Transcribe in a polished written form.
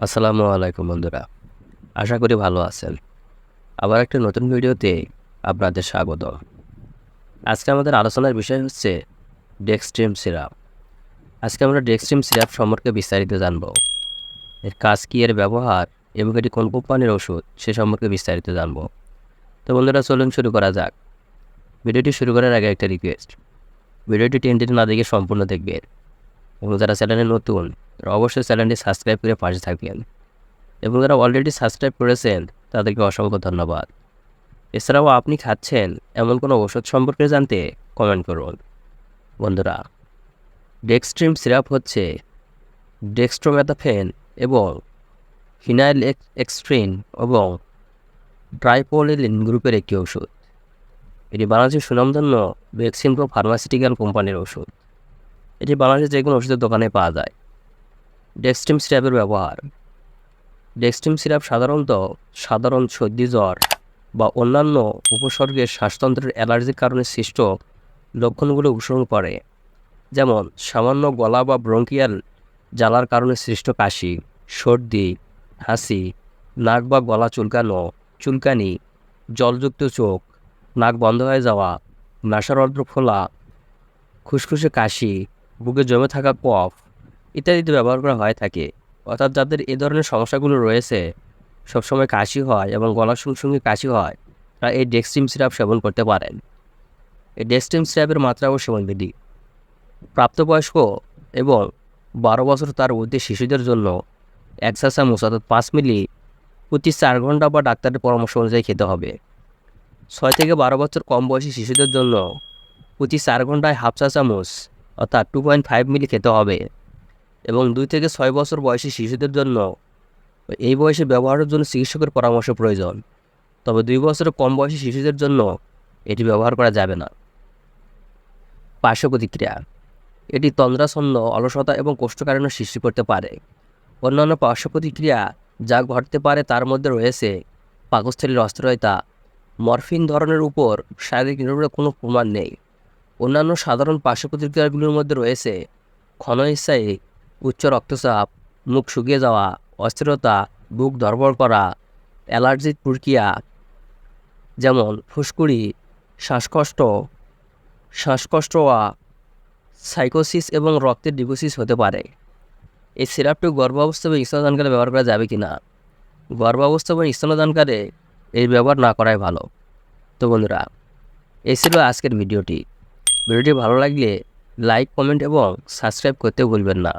আসসালামু আলাইকুম বন্ধুরা, আশা করি ভালো আছেন। আবার একটা নতুন ভিডিওতে আপনাদের স্বাগত। আজকে আমাদের আলোচনার বিষয় হচ্ছে ডেক্সট্রিম সিরাপ। আজকে আমরা ডেক্সট্রিম সিরাপ সম্পর্কে বিস্তারিত জানব। এর কাজ কী, এর ব্যবহার এবং এটি কোন কোম্পানির ওষুধ সে সম্পর্কে বিস্তারিত জানব। তো বন্ধুরা, চলুন শুরু করা যাক। ভিডিওটি শুরু করার আগে একটা রিকোয়েস্ট, ভিডিওটি টেনে না দেখে সম্পূর্ণ দেখবেন এবং যারা চ্যানেলে নতুন তারা অবশ্যই চ্যানেলটি সাবস্ক্রাইব করে পাশে থাকবেন এবং যারা অলরেডি সাবস্ক্রাইব করেছেন তাদেরকে অসংখ্য ধন্যবাদ। এছাড়াও আপনি খাচ্ছেন এমন কোনো ওষুধ সম্পর্কে জানতে কমেন্ট করুন। বন্ধুরা, ডেক্সট্রিম সিরাপ হচ্ছে ডেক্সট্রোমেথাফেন এবং ফিনাইল এক্সট্রিন এবং ট্রাইপোলিন গ্রুপের একটি ওষুধ। এটি বাংলাদেশের সুনামধন্য ভ্যাকসিনপ্রো ফার্মাসিউটিক্যাল কোম্পানির ওষুধ। এটি বাংলাদেশের যে কোনো ওষুধের দোকানে পাওয়া যায়। ডেক্সট্রিম সিরাপের ব্যবহার। ডেক্সট্রিম সিরাপ সাধারণত সাধারণ সর্দি জ্বর বা অন্যান্য উপসর্গের শ্বাসতন্ত্রের অ্যালার্জির কারণে সৃষ্ট লক্ষণগুলো উপশম করে, যেমন সামান্য গলা বা ব্রঙ্কিয়াল জ্বালার কারণে সৃষ্ট কাশি, সর্দি, হাসি, নাক বা গলা চুলকানি, জলযুক্ত চোখ, নাক বন্ধ হয়ে যাওয়া, নাসারন্ধ্র ফোলা, খুসখুসে কাশি, বুকে জমে থাকা কফ ইত্যাদিতে ব্যবহার করা হয়ে থাকে। অর্থাৎ যাদের এ ধরনের সমস্যাগুলো রয়েছে, সবসময় কাশি হয় এবং গলার সঙ্গে কাশি হয়, তারা এই ডেক্সট্রিম সিরাপ সেবন করতে পারেন। এই ডেক্সট্রিম সিরাপের মাত্রা ও সেবনবিধি। প্রাপ্তবয়স্ক এবং 12 বছর তার ঊর্ধ্বে শিশুদের জন্য 1 চা চামচ অর্থাৎ 5 মিলি প্রতি 4 ঘন্টা বা ডাক্তারের পরামর্শ অনুযায়ী খেতে হবে। 6 থেকে 12 বছর কম বয়সী শিশুদের জন্য প্রতি 4 ঘন্টায় হাফ চা চামচ অর্থাৎ 2.5 মিলি খেতে হবে এবং 2 থেকে 6 বছর বয়সী শিশুদের জন্য এই বয়সে ব্যবহারের জন্য চিকিৎসকের পরামর্শ প্রয়োজন। তবে 2 বছরের কম বয়সী শিশুদের জন্য এটি ব্যবহার করা যাবে না। পার্শ্ব প্রতিক্রিয়া। এটি তন্দ্রাচ্ছন্ন, অলসতা এবং কোষ্ঠকাঠিন্য সৃষ্টি করতে পারে। অন্যান্য পার্শ্ব প্রতিক্রিয়া যা ঘটতে পারে তার মধ্যে রয়েছে পাকস্থলীর অস্থিরতা। মরফিন ধরনের উপর শারীরিক নির্ভরতার কোনো প্রমাণ নেই। অন্যান্য সাধারণ পার্শ্ব প্রতিক্রিয়াগুলির মধ্যে রয়েছে ক্ষণস্থায়ী উচ্চ রক্তচাপ, মুখ শুকিয়ে যাওয়া, অস্থিরতা, বুক ধড়ফড় করা, অ্যালার্জিক প্রতিক্রিয়া যেমন ফুসকুড়ি, শ্বাসকষ্ট হওয়া, সাইকোসিস এবং রক্তের ডিগোসিস হতে পারে। এই সিরাপটি গর্ভাবস্থা এবং স্তনদানকালে ব্যবহার করা যাবে কি না? গর্ভাবস্থা এবং স্তনদানকালে এই ব্যবহার না করাই ভালো। তো বন্ধুরা, এই ছিল আজকের ভিডিওটি। ভিডিওটি ভালো লাগলে লাইক, কমেন্ট এবং সাবস্ক্রাইব করতে ভুলবেন না।